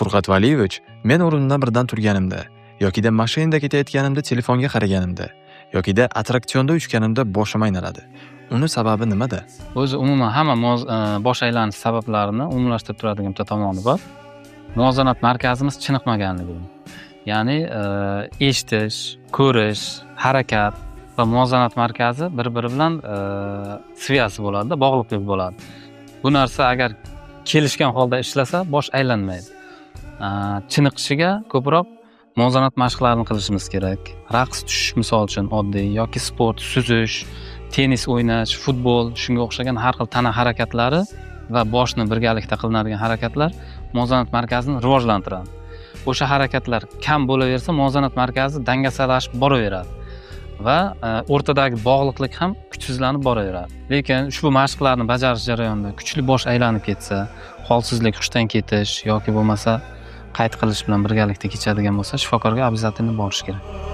Furqat Valiyevich, men o'rnimdan birdan turganimda, yokida mashinada ketayotganimda telefonga qaraganimda, yokida attraksionda uchganimda boshim aynaladi. Uni sababi nimada? O'zi umuman hamma bosh aylanish sabablarini umumlashtirib turadigan bitta tomoni bor. Muvozanat markazimiz chiniqmaganligi. Ya'ni eshitish, ko'rish, harakat va muvozanat markazi bir-biri bilan svyazi bo'ladi, bog'liqlik bo'ladi. Bu narsa agar kelishgan holda ishlasa, bosh aylanmaydi. Chiniqishiga ko'proq muvozanat mashqlarini qilishimiz kerak. Raqs tushish misol uchun oddiy yoki sport, suzish, tennis o'ynash, futbol, shunga o'xshagan har xil tana harakatlari va boshni birgalikda qilinadigan harakatlar muvozanat markazini rivojlantiradi. O'sha harakatlar kam bo'laversa, muvozanat markazi dangasalashib boraveradi va o'rtadagi bog'liqlik ham kuchsizlanib boraveradi. Lekin ushbu mashqlarni bajarish jarayonida kuchli bosh aylanib ketsa, holsizlik, hushdan ketish yoki bo'lmasa qayt qilish bilan birgalikda kechadigan bo'lsa, shifokorga обязательно borish kerak.